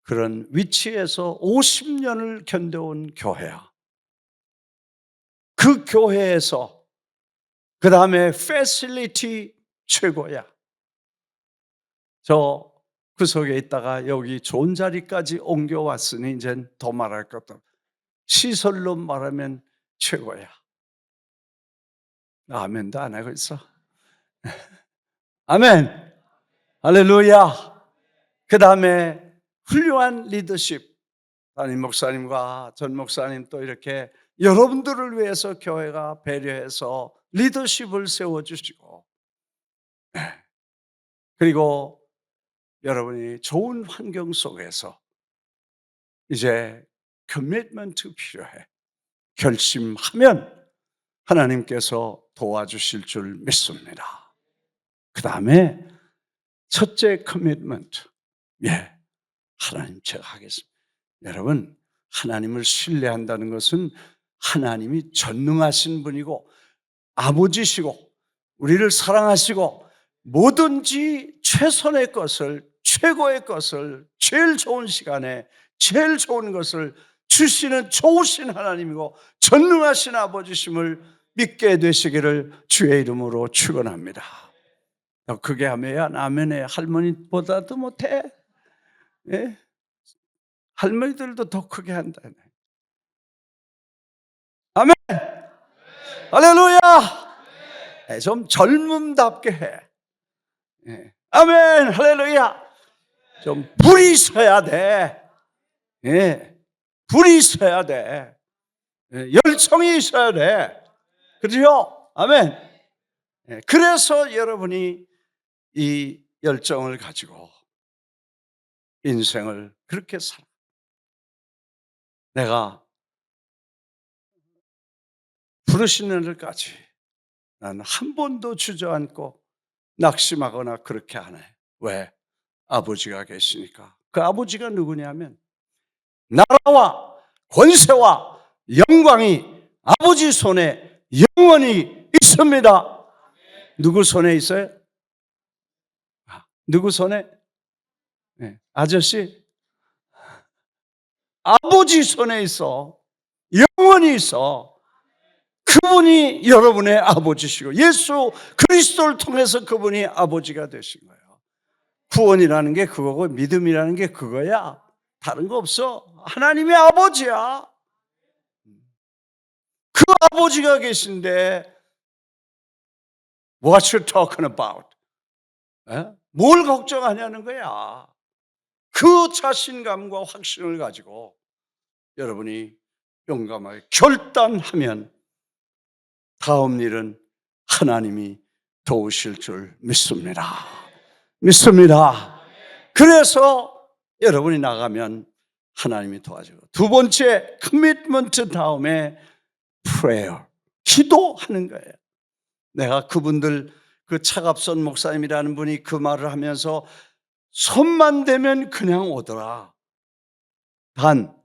그런 위치에서 50년을 견뎌온 교회야. 그 교회에서 그 다음에 패실리티 최고야. 저 구석에 있다가 여기 좋은 자리까지 옮겨왔으니 이젠 더 말할 것도 없고 시설로 말하면 최고야. 아멘도 안 하고 있어. 아멘. 할렐루야. 그 다음에 훌륭한 리더십, 담임 목사님과 전 목사님 또 이렇게 여러분들을 위해서 교회가 배려해서 리더십을 세워주시고, 그리고 여러분이 좋은 환경 속에서 이제 커미트먼트 필요해. 결심하면 하나님께서 도와주실 줄 믿습니다. 그 다음에 첫째 커미트먼트, 하나님 제가 하겠습니다. 여러분, 하나님을 신뢰한다는 것은 하나님이 전능하신 분이고 아버지시고 우리를 사랑하시고 뭐든지 최선의 것을, 최고의 것을, 제일 좋은 시간에 제일 좋은 것을 주시는 좋으신 하나님이고 전능하신 아버지심을 믿게 되시기를 주의 이름으로 축원합니다. 그게 하면 아멘에 할머니보다도 못해. 예? 할머니들도 더 크게 한다. 아멘. 할렐루야. 좀 젊음답게 해. 아멘. 할렐루야. 좀 불이 있어야 돼. 불이 있어야 돼. 열정이 있어야 돼. 그렇죠? 아멘. 그래서 여러분이 이 열정을 가지고 인생을 그렇게 살아. 내가 부르시는 날까지 난 한 번도 주저앉고 낙심하거나 그렇게 안 해. 왜? 아버지가 계시니까. 그 아버지가 누구냐면 나라와 권세와 영광이 아버지 손에 영원히 있습니다. 누구 손에 있어요? 누구 손에? 네. 아저씨? 아버지 손에 있어. 영원히 있어. 그분이 여러분의 아버지시고 예수 그리스도를 통해서 그분이 아버지가 되신 거예요. 구원이라는 게 그거고 믿음이라는 게 그거야. 다른 거 없어. 하나님의 아버지야. 그 아버지가 계신데 What you talking about? 에? 뭘 걱정하냐는 거야. 그 자신감과 확신을 가지고 여러분이 용감하게 결단하면 다음 일은 하나님이 도우실 줄 믿습니다. 믿습니다. 그래서 여러분이 나가면 하나님이 도와줘요. 두 번째, 커미트먼트 다음에 prayer, 기도하는 거예요. 내가 그분들 그 차갑선 목사님이라는 분이 그 말을 하면서 손만 대면 그냥 오더라. 단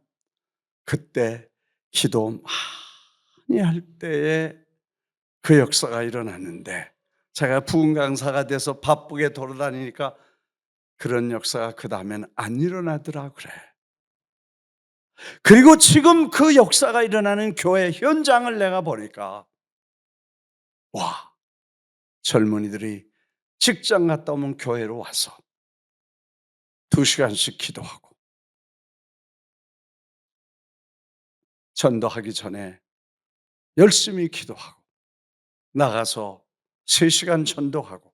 그때 기도 많이 할 때에 그 역사가 일어났는데 제가 부흥 강사가 돼서 바쁘게 돌아다니니까 그런 역사가 그 다음엔 안 일어나더라 그래. 그리고 지금 그 역사가 일어나는 교회 현장을 내가 보니까 와, 젊은이들이 직장 갔다 오면 교회로 와서 2시간씩 기도하고 전도하기 전에 열심히 기도하고 나가서 3시간 전도하고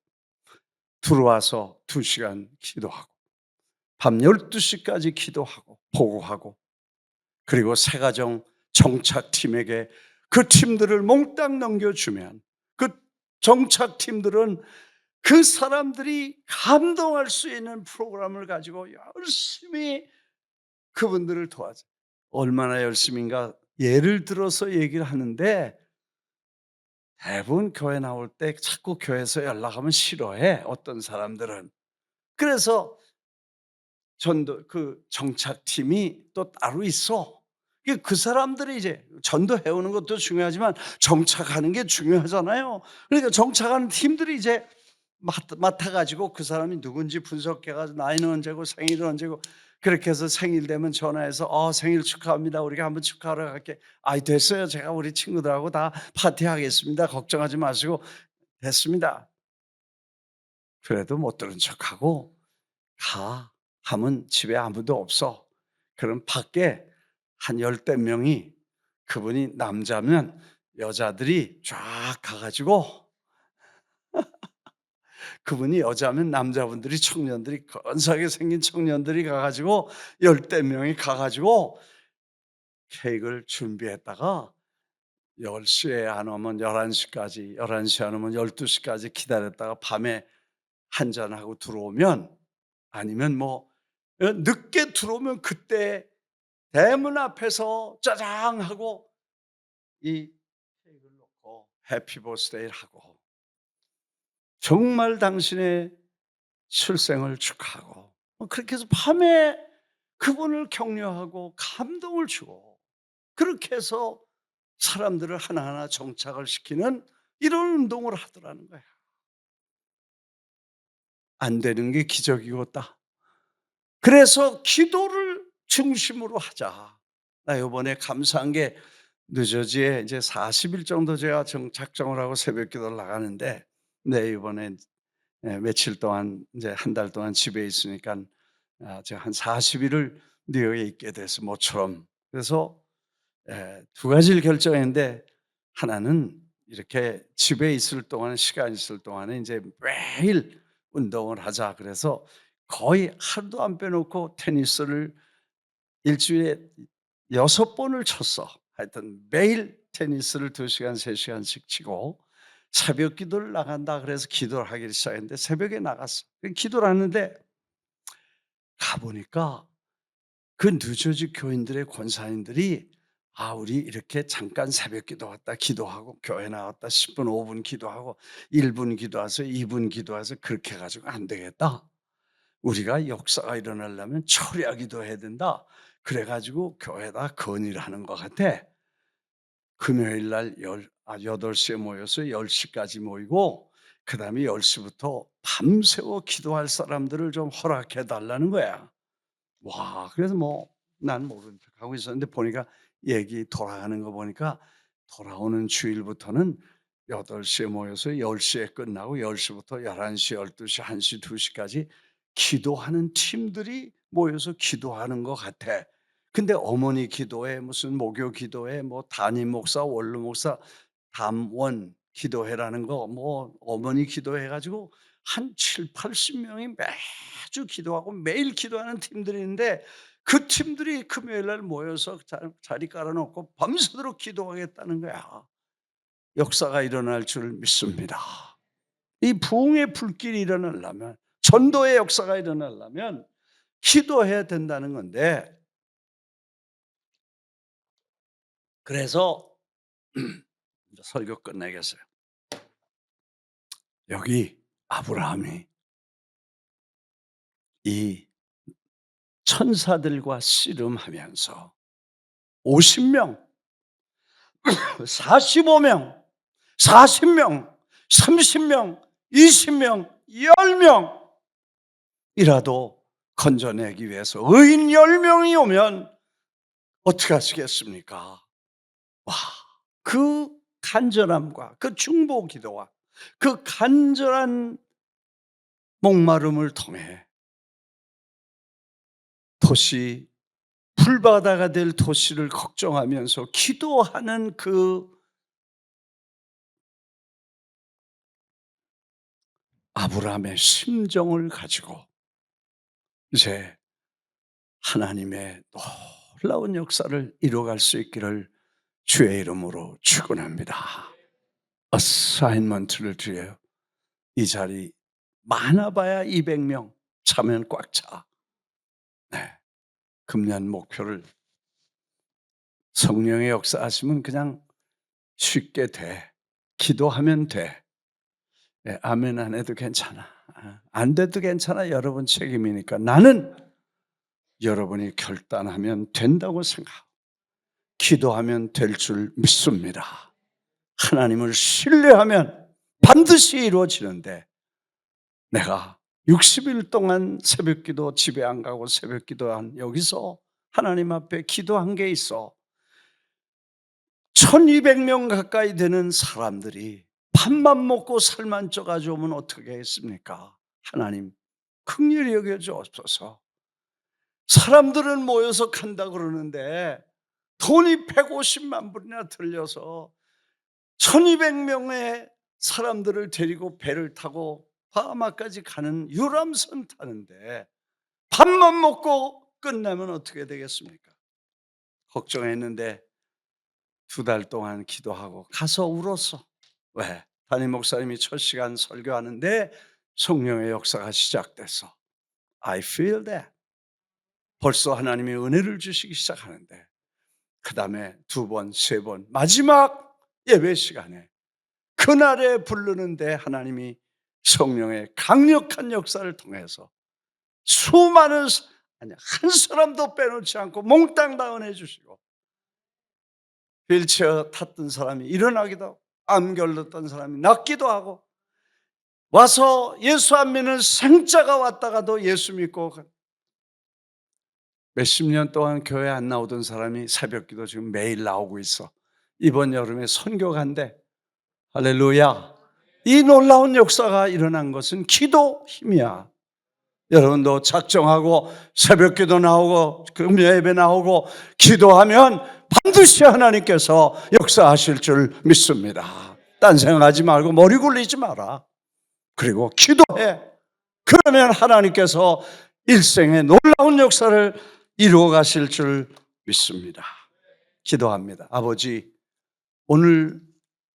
들어와서 2시간 기도하고 밤 12시까지 기도하고 보고하고 그리고 새가정 정착팀에게 그 팀들을 몽땅 넘겨주면 그 정착팀들은 그 사람들이 감동할 수 있는 프로그램을 가지고 열심히 그분들을 도와줘. 얼마나 열심인가 예를 들어서 얘기를 하는데 대부분 교회 나올 때 자꾸 교회에서 연락하면 싫어해 어떤 사람들은. 그래서 전도 그 정착팀이 또 따로 있어. 그 사람들이 이제 전도해 오는 것도 중요하지만 정착하는 게 중요하잖아요. 그러니까 정착하는 팀들이 이제 맡아가지고 그 사람이 누군지 분석해가지고 나이는 언제고 생일은 언제고 그렇게 해서 생일 되면 전화해서 생일 축하합니다. 우리가 한번 축하하러 갈게. 아이 됐어요. 제가 우리 친구들하고 다 파티하겠습니다. 걱정하지 마시고 됐습니다. 그래도 못 들은 척하고 가 하면 집에 아무도 없어. 그럼 밖에 한 열댓 명이 그분이 남자면 여자들이 쫙 가가지고 그분이 여자면 남자분들이 청년들이 건사하게 생긴 청년들이 가가지고 열댓 명이 가가지고 케이크를 준비했다가 10시에 안 오면 11시까지 11시 안 오면 12시까지 기다렸다가 밤에 한잔하고 들어오면 아니면 뭐 늦게 들어오면 그때 대문 앞에서 짜장 하고 이 케이크를 놓고 해피 버스데이를 하고 정말 당신의 출생을 축하하고 그렇게 해서 밤에 그분을 격려하고 감동을 주고 그렇게 해서 사람들을 하나하나 정착을 시키는 이런 운동을 하더라는 거야. 안 되는 게 기적이었다. 그래서 기도를 중심으로 하자. 나 이번에 감사한 게 뉴저지에 이제 40일 정도 제가 작정을 하고 새벽 기도를 나가는데 이번에 며칠 동안 이제 한 달 동안 집에 있으니까 제가 한 40일을 뉴욕에 있게 돼서 모처럼 그래서 두 가지를 결정했는데 하나는 이렇게 집에 있을 동안 시간 있을 동안에 이제 매일 운동을 하자 그래서 거의 하루도 안 빼놓고 테니스를 일주일에 6번을 쳤어. 하여튼 매일 테니스를 2시간 3시간씩 치고 새벽 기도를 나간다 그래서 기도를 하기 시작했는데 새벽에 나갔어. 기도를 하는데 가보니까 그 뉴저지 교인들의 권사님들이 우리 이렇게 잠깐 새벽 기도 왔다 기도하고 교회 나왔다 10분 5분 기도하고 1분 기도해서 2분 기도해서 그렇게 해가지고 안 되겠다. 우리가 역사가 일어나려면 철야 기도해야 된다. 그래 가지고 교회에다 건의를 하는 것 같아. 금요일 날 8시에 모여서 10시까지 모이고 그다음에 10시부터 밤새워 기도할 사람들을 좀 허락해 달라는 거야. 와, 그래서 뭐 난 모른 척하고 있었는데 보니까 얘기 돌아가는 거 보니까 돌아오는 주일부터는 8시에 모여서 10시에 끝나고 10시부터 11시, 12시, 1시, 2시까지 기도하는 팀들이 모여서 기도하는 것 같아. 근데 어머니 기도회, 무슨 목요 기도회, 뭐 담임 목사, 원로 목사, 담원 기도회라는 거, 뭐 어머니 기도회 해 가지고 한 70-80명이 매주 기도하고 매일 기도하는 팀들이 있는데 그 팀들이 금요일 날 모여서 자리 깔아 놓고 밤새도록 기도하겠다는 거야. 역사가 일어날 줄 믿습니다. 이 부흥의 불길이 일어나려면, 전도의 역사가 일어나려면 기도해야 된다는 건데, 그래서 이제 설교 끝내겠어요. 여기 아브라함이 이 천사들과 씨름하면서 50명, 45명, 40명, 30명, 20명, 10명이라도 건져내기 위해서 의인 10명이 오면 어떻게 하시겠습니까? 와, 그 간절함과 그 중보 기도와 그 간절한 목마름을 통해 도시, 불바다가 될 도시를 걱정하면서 기도하는 그 아브라함의 심정을 가지고 이제 하나님의 놀라운 역사를 이루어갈 수 있기를 주의 이름으로 축원합니다. 어사인먼트를 드려요. 이 자리 많아봐야 200명 차면 꽉 차. 네. 금년 목표를 성령의 역사하시면 그냥 쉽게 돼. 기도하면 돼. 네, 아멘 안 해도 괜찮아. 안 돼도 괜찮아. 여러분 책임이니까. 나는 여러분이 결단하면 된다고 생각하고 기도하면 될 줄 믿습니다. 하나님을 신뢰하면 반드시 이루어지는데, 내가 60일 동안 새벽기도 집에 안 가고 새벽기도한 여기서 하나님 앞에 기도한 게 있어. 1200명 가까이 되는 사람들이 밥만 먹고 살만 쪄가지고 오면 어떻게 하겠습니까? 하나님 긍휼히 여겨주옵소서. 사람들은 모여서 간다 그러는데 돈이 150만 불이나 들려서 1200명의 사람들을 데리고 배를 타고 바하마까지 가는 유람선 타는데 밥만 먹고 끝나면 어떻게 되겠습니까? 걱정했는데 2달 동안 기도하고 가서 울었어. 왜? 담임 목사님이 첫 시간 설교하는데 성령의 역사가 시작됐어. I feel that. 벌써 하나님이 은혜를 주시기 시작하는데, 그 다음에 2번, 3번, 마지막 예배 시간에 그날에 부르는데 하나님이 성령의 강력한 역사를 통해서 수많은, 아니 한 사람도 빼놓지 않고 몽땅 다 은혜 주시고, 휠체어 탔던 사람이 일어나기도 하고 암 걸렸던 사람이 낫기도 하고, 와서 예수 안 믿는 생자가 왔다가도 예수 믿고, 몇십 년 동안 교회 안 나오던 사람이 새벽기도 지금 매일 나오고 있어. 이번 여름에 선교 간대. 할렐루야. 이 놀라운 역사가 일어난 것은 기도 힘이야. 여러분도 작정하고 새벽기도 나오고 금요 예배 나오고 기도하면 반드시 하나님께서 역사하실 줄 믿습니다. 딴 생각하지 말고 머리 굴리지 마라. 그리고 기도해. 그러면 하나님께서 일생의 놀라운 역사를 이루어 가실 줄 믿습니다. 기도합니다. 아버지, 오늘